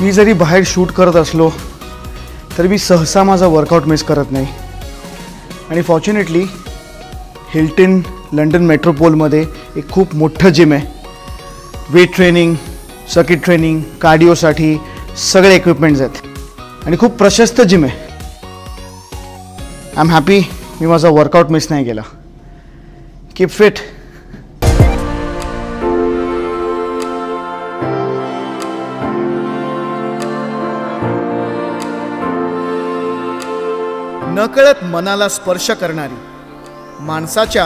मी जरी बाहेर शूट करत असलो तर मी सहसा माझा वर्कआउट मिस करत नाही आणि फॉर्च्युनेटली हिल्टन लंडन मेट्रोपोलमध्ये एक खूप मोठं जिम आहे. वेट ट्रेनिंग, सर्किट ट्रेनिंग, कार्डिओसाठी सगळे इक्विपमेंट्स आहेत आणि खूप प्रशस्त जिम आहे. आय एम हॅपी मी माझा वर्कआउट मिस नाही केला. Keep fit. नकळत मनाला स्पर्श करणारी, माणसाच्या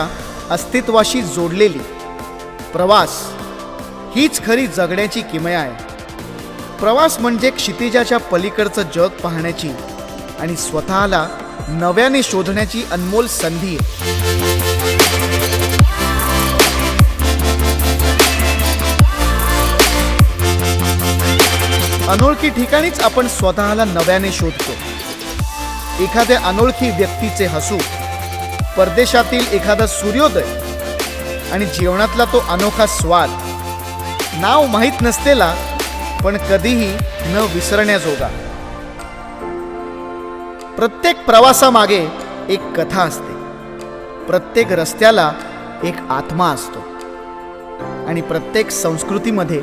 अस्तित्वाशी जोडलेली प्रवास हीच खरी जगण्याची किमया आहे. प्रवास म्हणजे क्षितिजाच्या पलीकडचं जग पाहण्याची आणि स्वतःला नव्याने शोधण्याची अनमोल संधी आहे. अनोळखी ठिकाणीच आपण स्वतःला नव्याने शोधतो. एखाद्या अनोळखी व्यक्तीचे हसू, परदेशातील एखादा सूर्योदय आणि जीवनातला तो अनोखा स्वाद, नाव माहीत नसलेला पण कधीही न विसरण्याजोगा. प्रत्येक प्रवासामागे एक कथा असते, प्रत्येक रस्त्याला एक आत्मा असतो आणि प्रत्येक संस्कृतीमध्ये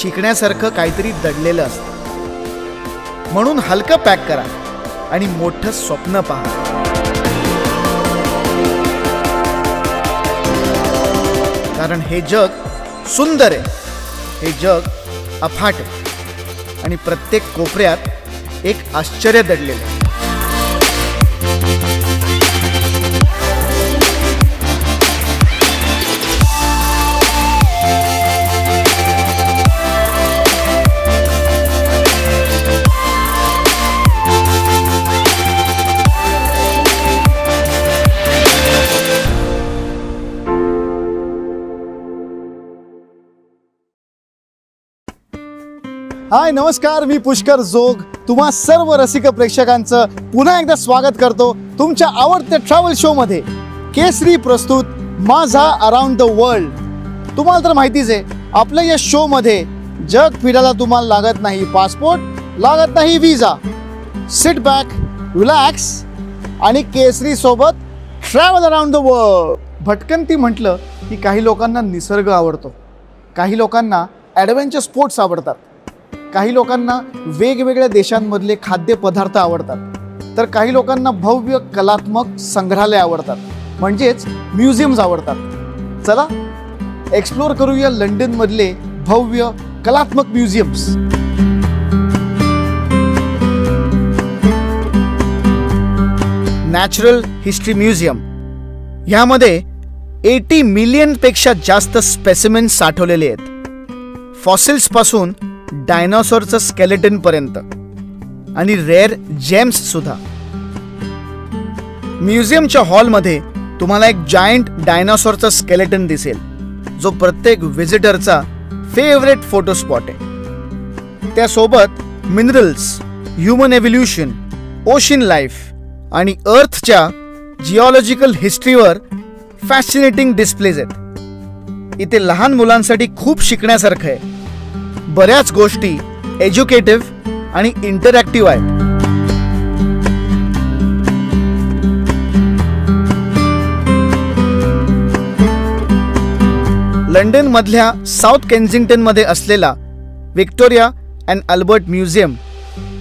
शिकण्यासारखं काहीतरी दडलेलं असतं. म्हणून हलकं पॅक करा आणि मोठं स्वप्न पहा. कारण हे जग सुंदर आहे, हे जग अफाट आहे आणि प्रत्येक कोपऱ्यात एक आश्चर्य दडलेलं आहे. हाय, नमस्कार. मी पुष्कर जोग तुम्हा सर्व रसिक प्रेक्षकांचं पुन्हा एकदा स्वागत करतो तुमच्या आवडत्या ट्रॅव्हल शो मध्ये, केसरी प्रस्तुत माझा अराउंड द वर्ल्ड. तुम्हाला तर माहितीच आहे, आपल्या या शो मध्ये जग फिरायला तुम्हाला लागत नाही पासपोर्ट, लागत नाही विजा. सिट बॅक, रिलॅक्स आणि केसरी सोबत ट्रॅव्हल अराउंड द वर्ल्ड. भटकंती म्हटलं की काही लोकांना निसर्ग आवडतो, काही लोकांना ॲडव्हेंचर स्पोर्ट्स आवडतात, काही लोकांना वेगवेगळ्या देशांमधले खाद्यपदार्थ आवडतात, तर काही लोकांना भव्य कलात्मक संग्रहालय आवडतात, म्हणजेच म्युझियम्स आवडतात. चला एक्सप्लोर करूया लंडनमधले भव्य कलात्मक म्युझियम्स. नॅचरल हिस्ट्री म्युझियम, ह्यामध्ये 80 मिलियनपेक्षा जास्त स्पेसिमेन्स साठवलेले आहेत. फॉसिल्स पासून डायनोसॉरचं स्केलेटन पर्यंत आणि रेअर जेम्स सुद्धा. म्युझियमच्या हॉलमध्ये तुम्हाला एक जायंट डायनोसॉरचा स्केलेटन दिसेल, जो प्रत्येक व्हिजिटरचा फेवरेट फोटो स्पॉट आहे. त्यासोबत minerals, human evolution, ocean life आणि अर्थच्या जिओलॉजिकल हिस्ट्रीवर फॅसिनेटिंग डिस्प्लेज आहेत. इथे लहान मुलांसाठी खूप शिकण्यासारखं आहे. बऱ्याच गोष्टी एज्युकेटिव्ह आणि इंटरॅक्टिव्ह आहेत. लंडन मधल्या साऊथ केन्सिंग्टन मध्ये असलेला व्हिक्टोरिया अँड अल्बर्ट म्युझियम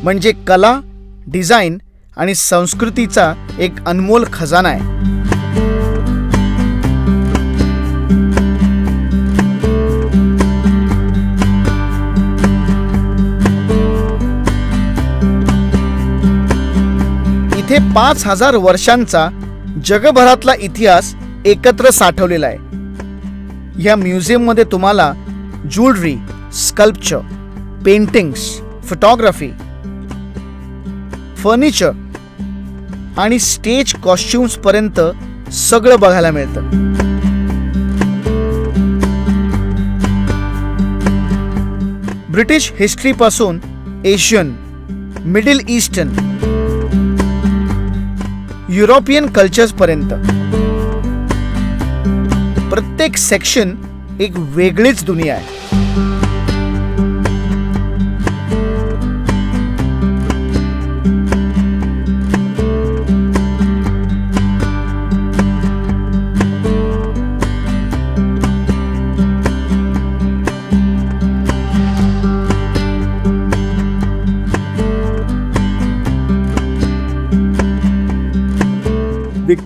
म्हणजे कला, डिझाईन आणि संस्कृतीचा एक अनमोल खजाना आहे. इथे 5000 वर्षांचा जगभरातला इतिहास एकत्र साठवलेला आहे. या म्युझियममध्ये तुम्हाला jewellery, sculpture, paintings, photography, furniture आणि स्टेज कॉस्ट्युम्स पर्यंत सगळं बघायला मिळतं. ब्रिटिश हिस्ट्री पासून Asian, middle eastern, European cultures पर्यंत प्रत्येक सेक्शन एक वेगळीच दुनिया आहे.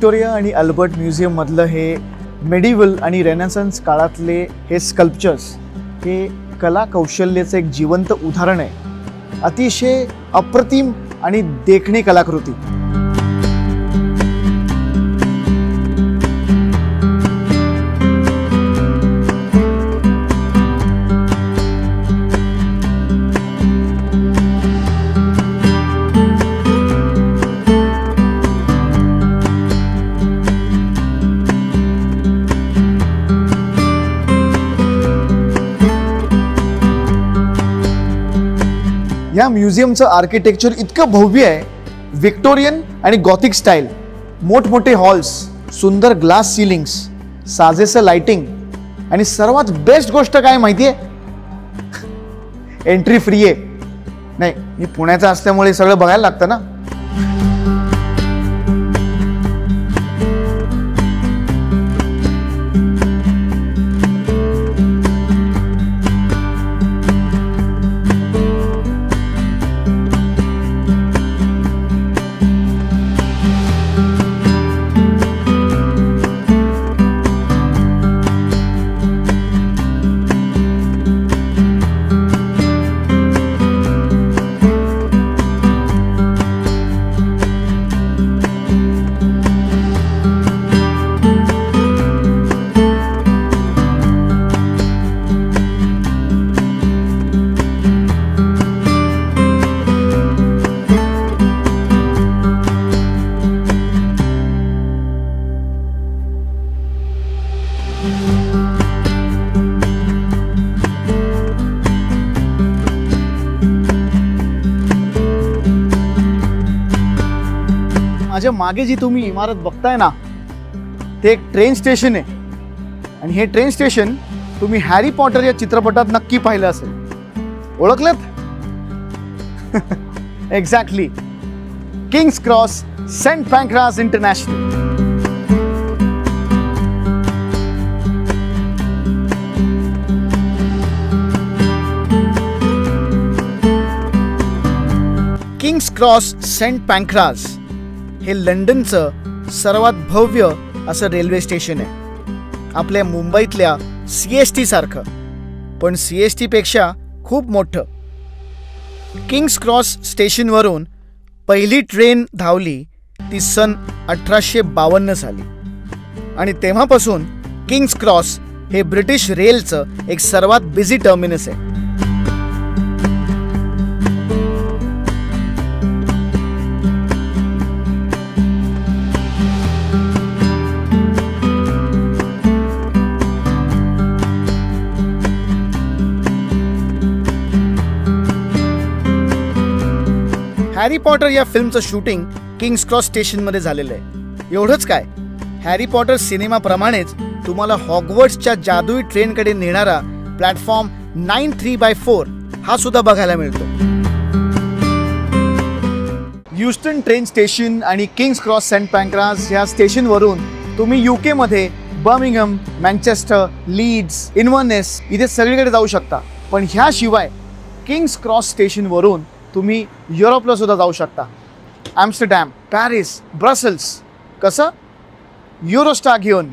व्हिक्टोरिया आणि अल्बर्ट म्युझियम मधलं हे मेडिवल आणि रेनेसन्स काळातले हे स्कल्पचर्स हे कला कौशल्याचं एक जिवंत उदाहरण आहे। अतिशय अप्रतिम आणि देखणी कलाकृती। या म्युझियमचं आर्किटेक्चर इतकं भव्य आहे, विक्टोरियन आणि गॉथिक स्टाईल, मोठमोठे हॉल्स, सुंदर ग्लास सीलिंग्स, साजेसं लाइटिंग आणि सर्वात बेस्ट गोष्ट काय माहितीये, एंट्री फ्री आहे। नाही, मी पुण्याचा असल्यामुळे सगळं बघायला लागतं ना। माझ्या मागे जी तुम्ही इमारत बघताय ना, ते एक ट्रेन स्टेशन आहे आणि हे ट्रेन स्टेशन तुम्ही हॅरी पॉटर या चित्रपटात नक्की पाहिलं असेल। ओळखलत? Exactly, King's Cross St Pancras International. King's Cross St Pancras हे लंडनचं सर्वात भव्य असं रेल्वे स्टेशन आहे। आपल्या मुंबईतल्या CST सारखं, पण CST पेक्षा खूप मोठं। किंग्स क्रॉस स्टेशनवरून पहिली ट्रेन धावली ती सन 1852 साली आणि तेव्हापासून किंग्स क्रॉस हे ब्रिटिश रेलचं एक सर्वात बिझी टर्मिनस आहे। हॅरी पॉटर या फिल्मचं शूटिंग किंग्स क्रॉस स्टेशनमध्ये झालेलं आहे। एवढंच काय, हॅरी पॉटर सिनेमाप्रमाणेच तुम्हाला हॉगवर्ट्सच्या जादुई ट्रेनकडे नेणारा प्लॅटफॉर्म 9-3/4 हा सुद्धा बघायला मिळतो। ह्युस्टन ट्रेन स्टेशन आणि किंग्स क्रॉस सेंट पँक्रास या स्टेशनवरून तुम्ही UK मध्ये बर्मिंगहम, मँचेस्टर, लीड्स, इन्व्हर्नेस इथे सगळीकडे जाऊ शकता। पण ह्याशिवाय किंग्स क्रॉस स्टेशनवरून तुम्ही युरोपला सुद्धा जाऊ शकता। Amsterdam, Paris, Brussels. कसं? युरोस्टार घेऊन।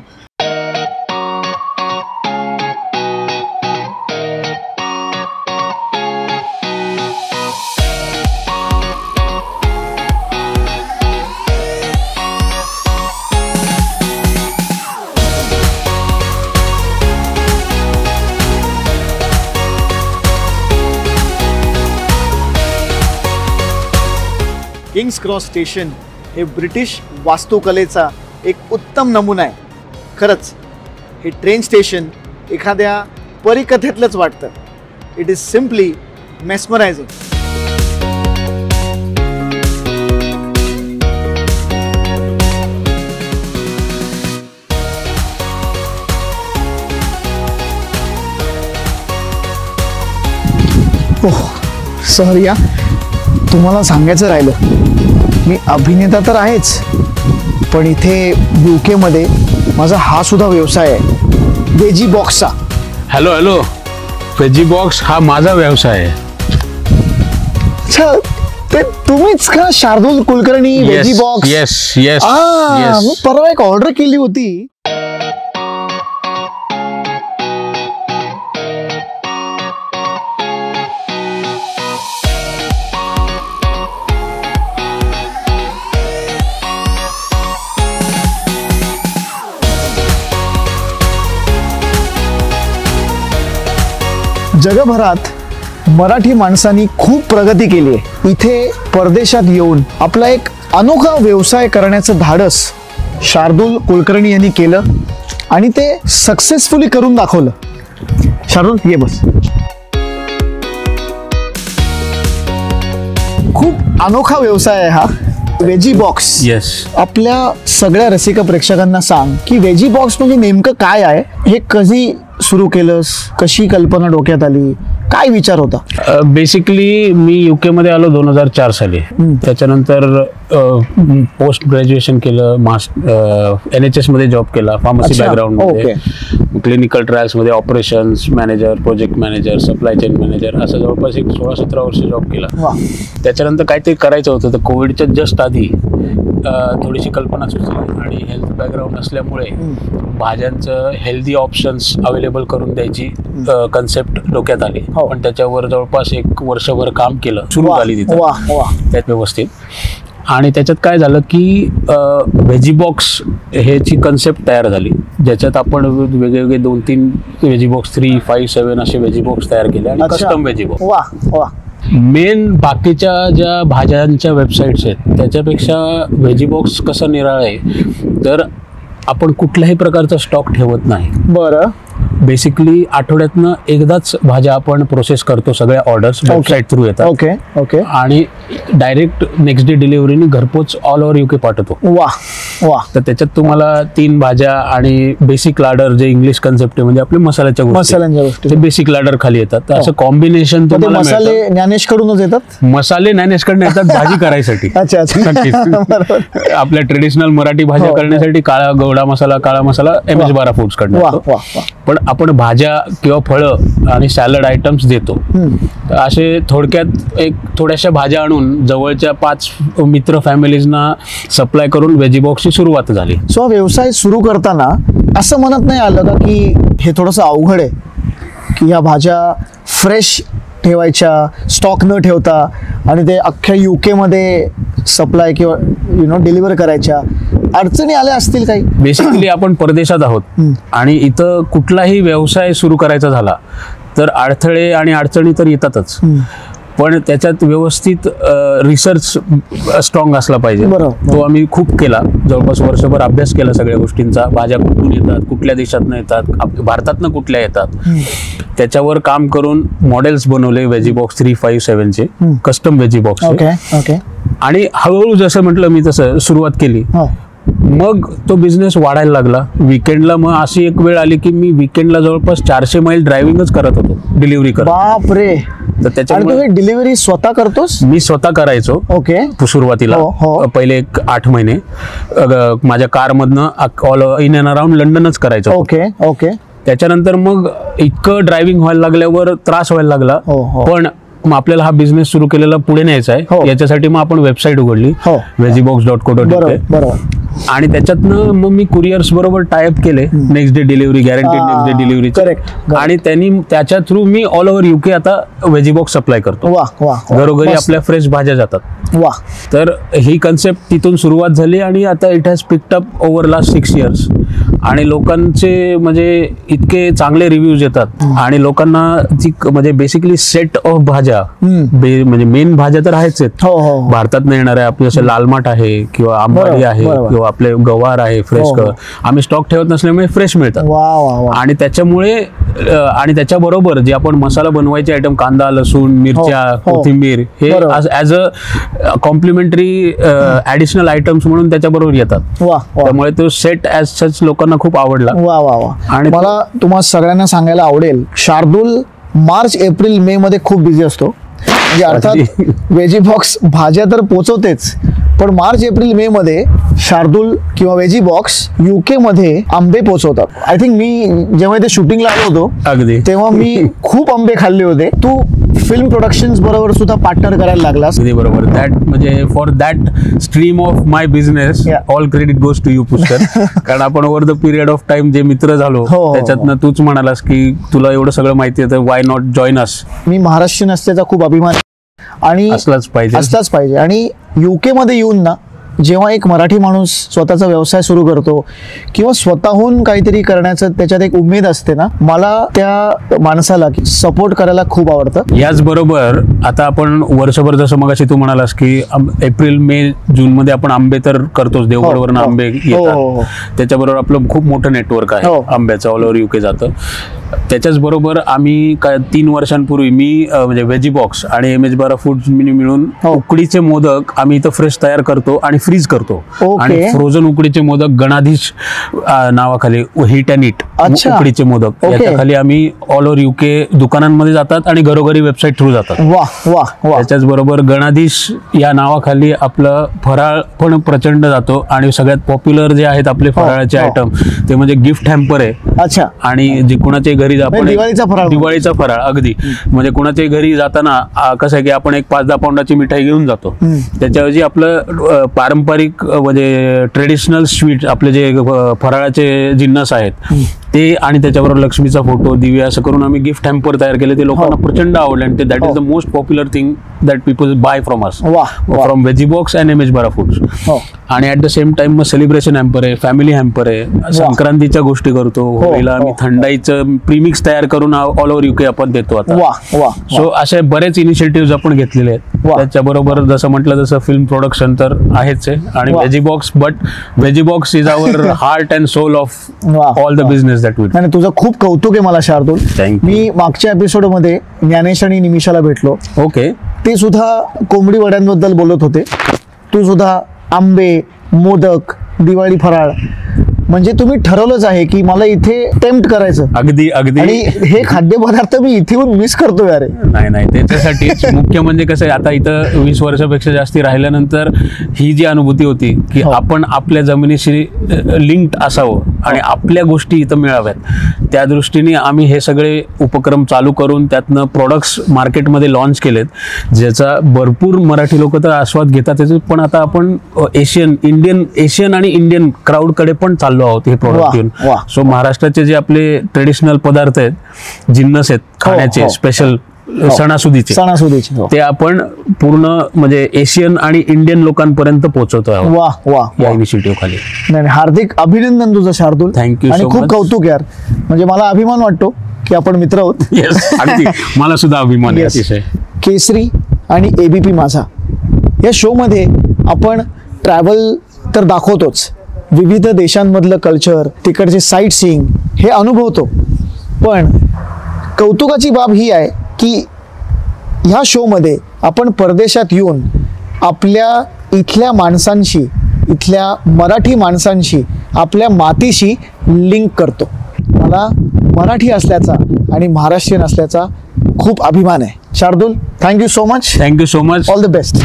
किंग्स क्रॉस स्टेशन हे ब्रिटिश वास्तुकलेचा एक उत्तम नमुना आहे। खरंच हे ट्रेन स्टेशन एखाद्या परिकथेतलंच वाटतं। It is simply mesmerising. Sorry या, तुम्हाला सांगायचं राहिलं, मी अभिनेता तर आहेच, पण इथे UK मध्ये माझा हा सुद्धा व्यवसाय आहे, वेजी बॉक्सचा। हॅलो, वेजी बॉक्स हा माझा व्यवसाय आहे। अच्छा, ते तुम्हीच का Shardul Kulkarni veggie box? Yes yes मी परवा एक ऑर्डर केली होती. जगभरात मराठी माणसांनी खूप प्रगती केली आहे. इथे परदेशात येऊन आपला एक अनोखा व्यवसाय करण्याचं धाडस शार्दूल कुलकर्णी यांनी केलं आणि ते सक्सेसफुली करून दाखवलं. शार्दूल ये बस. खूप अनोखा व्यवसाय आहे हा वेजी बॉक्स. येस. आपल्या सगळ्या रसिक प्रेक्षकांना सांग की वेजी बॉक्स म्हणजे नेमकं काय आहे, हे कधी सुरू केलंस, कशी कल्पना डोक्यात आली, काय विचार होता? बेसिकली मी UK मध्ये आलो 2004 साली. त्याच्यानंतर पोस्ट ग्रॅज्युएशन केलं, NHS मध्ये जॉब केला, फार्मसी बॅकग्राऊंड मध्ये, क्लिनिकल ट्रायल्स मध्ये operations manager, project manager, supply chain manager असं जवळपास एक 16-17 वर्ष जॉब केला. त्याच्यानंतर काहीतरी करायचं होतं, तर कोविडच्या जस्ट आधी थोडीशी कल्पना सुचली आणि हेल्थ बॅकग्राऊंड असल्यामुळे भाज्यांचं हेल्दी ऑप्शन्स अवेलेबल करून द्यायची कन्सेप्ट डोक्यात आली. पण त्याच्यावर जवळपास एक वर्षभर काम केलं, सुरू झाली तिथं त्यात व्यवस्थित. आणि त्याच्यात काय झालं की व्हेजी बॉक्स ह्याची कन्सेप्ट तयार झाली, ज्याच्यात आपण वेगवेगळे 2-3 व्हेजी बॉक्स 3, 5, 7 असे व्हेजी बॉक्स तयार केले आणि कस्टम व्हेजी बॉक्स. मेन बाकीच्या ज्या भाज्यांच्या वेबसाईट्स आहेत त्याच्यापेक्षा व्हेजी बॉक्स कसं निराळ आहे, तर आपण कुठल्याही प्रकारचा स्टॉक ठेवत नाही. बरं. बेसिकली आठवड्यातनं एकदाच भाज्या आपण प्रोसेस करतो, सगळ्या ऑर्डर्स वेबसाईट थ्रू येतात. Okay okay. आणि डायरेक्ट नेक्स्ट डे डिलिव्हरीने घरपोच ऑल ओव्हर UK पाठवतो. वा वा. तर त्याच्यात तुम्हाला 3 भाज्या आणि बेसिक लाडर, जे इंग्लिश कन्सेप्ट आहे म्हणजे आपले मसाल्याच्या गोष्टी, ते बेसिक लाडर खाली येतात. तर असं कॉम्बिनेशन तुम्हाला मसाले ज्ञानेशकडूनच येतात. मसाले ज्ञानेशकडनं येतात भाजी करायसाठी. नक्कीच. आपल्या ट्रेडिशनल मराठी भाज्या करण्यासाठी काळा गवडा मसाला, काळा मसाला MS बारा फूड्स कडनं. पण आपण भाज्या किंवा फळं आणि सॅलड आयटम्स देतो. असे थोडक्यात एक थोड्याशा भाज्या आणून जवळच्या 5 मित्र फॅमिलीजना सप्लाय करून व्हेजी बॉक्सची सुरुवात झाली. सो व्यवसाय सुरू करताना असं म्हणत नाही आलं का की हे थोडंसं अवघड आहे, की या भाज्या फ्रेश ठेवायच्या, स्टॉक न ठेवता, आणि ते अख्ख्या UK मध्ये सप्लाय किंवा डिलिव्हर करायच्या, अडचणी आल्या असतील काही? बेसिकली आपण परदेशात आहोत आणि इथं कुठलाही व्यवसाय सुरू करायचा झाला तर अडथळे आणि अडचणी तर येतातच, पण त्याच्यात व्यवस्थित रिसर्च स्ट्रॉंग असला पाहिजे. तो आम्ही खूप केला, जवळपास वर्षभर अभ्यास केला सगळ्या गोष्टींचा. भाज्या कुठून येतात, कुठल्या देशातनं येतात, भारतातनं कुठल्या येतात, त्याच्यावर काम करून मॉडेल्स बनवले व्हेजी बॉक्स 3, 5, 7 चे, कस्टम व्हेजी बॉक्स. आणि हळूहळू जसं म्हटलं मी तसं सुरुवात केली. मग तो बिझनेस वाढायला लागला. विकेंडला मग अशी एक वेळ आली की मी विकेंडला जवळपास 400 मैल ड्रायव्हिंगच करत होतो डिलिव्हरी करत. बापरे. तर त्याच्यामुळे डिलिव्हरी स्वतः करतोस? मी स्वतः करायचो. ओके. सुरुवातीला पहिले एक 8 महिने माझ्या कारमधनं ऑल इन अँड अराउंड लंडनच करायचो. Okay okay. त्याच्यानंतर मग इतकं ड्रायव्हिंग व्हायला लागल्यावर त्रास व्हायला लागला. पण मग आपल्याला हा बिझनेस सुरू केलेला पुढे न्यायचा आहे, याच्यासाठी मग आपण वेबसाईट उघडली vegibox.co.uk. आणि त्याच्यातनं मग मी कुरिअर्स बरोबर टायअप केले, next day delivery, guaranteed next day delivery. आणि त्यांनी त्याच्या थ्रू मी ऑल ओव्हर UK आता व्हेजी बॉक्स सप्लाय करतो. घरोघरी आपल्या फ्रेश भाज्या जातात. तर ही कन्सेप्ट तिथून सुरुवात झाली आणि आता it has picked up over last 6 years. आणि लोकांचे म्हणजे इतके चांगले रिव्ह्यूज येतात आणि लोकांना म्हणजे बेसिकली सेट ऑफ भाज्या, म्हणजे मेन भाज्या तर आहेच आहेत भारतात नाही येणार आहे, आपले जसे लालमाट आहे किंवा आंबाडी आहे किंवा आपले गवार आहे, फ्रेश आम्ही स्टॉक ठेवत नसल्यामुळे फ्रेश मिळतात. आणि त्याच्यामुळे आणि त्याच्याबरोबर जे आपण मसाला बनवायचे आयटम, कांदा, लसूण, मिरच्या, कोथिंबीर, हे as a complimentary additional items म्हणून त्याच्याबरोबर येतात. त्यामुळे तो सेट ॲज सच लोकांना खूप आवडला. आणि मला तुम्हाला सगळ्यांना सांगायला आवडेल, शार्दूल मार्च, एप्रिल, मे मध्ये खूप बिझी असतो. म्हणजे अर्थात व्हेजी बॉक्स भाज्या तर पोचवतेच, पण मार्च एप्रिल मे मध्ये शार्दूल किंवा वेजी बॉक्स UK मध्ये आंबे पोहोचवतात. आय थिंक मी जेव्हा ते शूटिंगला आलो होतो अगदी तेव्हा मी खूप आंबे खाल्ले होते. तू फिल्म प्रोडक्शन्स बरोबर सुद्धा पार्टनर करायला लागलास. अगदी बरोबर. दॅट म्हणजे for that stream of my business all credit goes to you Pushkar. कारण आपण over the period of time जे मित्र झालो त्याच्यातनं तूच म्हणालास की तुला एवढं सगळं माहिती आहे तर वाय नॉट जॉईन अस. मी महाराष्ट्रीयन असल्याचा खूप अभिमान आणि असलाच पाहिजे. आणि UK मध्ये येऊन ना जेव्हा एक मराठी माणूस स्वतःचा व्यवसाय सुरू करतो किंवा स्वतःहून काहीतरी करण्याचं त्याच्यात एक उमेद असते ना, मला त्या माणसाला सपोर्ट करायला खूप आवडतं. याचबरोबर आता आपण वर्षभर जसं मगाशी तू म्हणालास की एप्रिल मे जून मध्ये आपण आंबे तर करतोच, देवगडवरून आंबे येतात. त्याच्याबरोबर आपलं खूप मोठं नेटवर्क आहे आंब्याचं, ऑल ओव्हर UK जातं. त्याच्याच बरोबर आम्ही 3 वर्षांपूर्वी मी म्हणजे वेजी बॉक्स आणि एमएच बारा फूड्स मिळून उकडीचे मोदक आम्ही इथं फ्रेश तयार करतो आणि फ्रीज करतो. आणि फ्रोझन उकडीचे मोदक गणाधीश नावाखाली हिट अँड इट उकडीचे मोदक याच्याखाली आम्ही ऑल ओव्हर UK दुकानांमध्ये जातात आणि घरोघरी वेबसाईट थ्रू जातात. त्याच्याच बरोबर गणाधीश या नावाखाली आपलं फराळ पण प्रचंड जातो आणि सगळ्यात पॉप्युलर जे आहेत आपले फराळाचे आयटम ते म्हणजे गिफ्ट हॅम्पर आहे. आणि जे कुणाचे घरी आपण दिवाळीचा फराळ अगदी म्हणजे कुणाच्या घरी जाताना कसं आहे की आपण एक 5-10 पाऊंडाची मिठाई घेऊन जातो. त्याच्याऐवजी आपलं पारंपरिक म्हणजे ट्रेडिशनल स्वीट आपले जे फराळाचे जिन्नस आहेत ते आणि त्याच्याबरोबर लक्ष्मीचा फोटो दिवे असं करून आम्ही गिफ्ट हॅम्पर तयार केले. ते लोकांना प्रचंड आवडले आणि that is the most popular thing that people buy from us from veggie box and MH बारा फूड्स. आणि ऍट द सेम टाइम मग सेलिब्रेशन हॅम्पर आहे, फॅमिली हॅम्पर आहे, संक्रांतीच्या गोष्टी करतो, होळीला आम्ही थंडाईचं प्रीमिक्स तयार करून ऑल ओव्हर UK आपण देतो आता. सो असे बरेच इनिशिएटिव्ह आपण घेतलेले आहेत. त्याच्याबरोबर जसं म्हटलं तसं फिल्म प्रोडक्शन तर आहेच आहे आणि veggie box, but veggie box is our heart and soul of all the business that we. आणि तुझं खूप कौतुक आहे मला शार्दूल. मी मागच्या एपिसोड मध्ये ज्ञानेश आणि निमिषाला भेटलो. ओके. ते सुद्धा कोंबडी वड्यांबद्दल बोलत होते. तू सुद्धा आंबे, मोदक, दिवाळी फराळ, म्हणजे तुम्ही ठरवलंच आहे की मला इथे टेम्प्ट करायचं. अगदी अगदी. आणि हे खाद्यपदार्थ मी इथे येऊन मिस करतोय. अरे नाही त्याच्यासाठीच मुख्य म्हणजे कसं आहे आता इथं 20 वर्षापेक्षा जास्ती राहिल्यानंतर ही जी अनुभूती होती की आपण आपल्या जमिनीशी लिंक्ड असावं आणि आपल्या गोष्टी इथं मिळाव्यात, त्या दृष्टीने आम्ही हे सगळे उपक्रम चालू करून त्यातनं प्रोडक्ट्स मार्केटमध्ये लॉन्च केलेत, ज्याचा भरपूर मराठी लोक तर आस्वाद घेतात. पण आता आपण एशियन आणि इंडियन क्राऊडकडे पण चाललो आहोत हे प्रोडक्ट घेऊन. सो महाराष्ट्राचे जे आपले ट्रेडिशनल पदार्थ आहेत, जिन्नस आहेत खाण्याचे स्पेशल सणासुदीचे ते आपण पूर्ण म्हणजे एशियन आणि इंडियन लोकांपर्यंत पोहोचवतो आहोत या इनिशिएटिव्ह खाली. नाही, हार्दिक अभिनंदन तुझं शार्दूल. थँक्यू. आणि खूप कौतुक यार, म्हणजे मला अभिमान वाटतो की आपण मित्र आहोत. मला सुद्धा अभिमान आहे. केसरी आणि ABP माझा या शो मध्ये आपण ट्रॅव्हल तर दाखवतोच, विविध देशांमधलं कल्चर, तिकडचे साईट सीइंग हे अनुभवतो. पण कौतुकाची बाब ही आहे की ह्या शोमध्ये आपण परदेशात येऊन आपल्या इथल्या माणसांशी, इथल्या मराठी माणसांशी, आपल्या मातीशी लिंक करतो. मला मराठी असल्याचा आणि महाराष्ट्रीयन असल्याचा खूप अभिमान आहे. Shardul, thank you so much. All the best.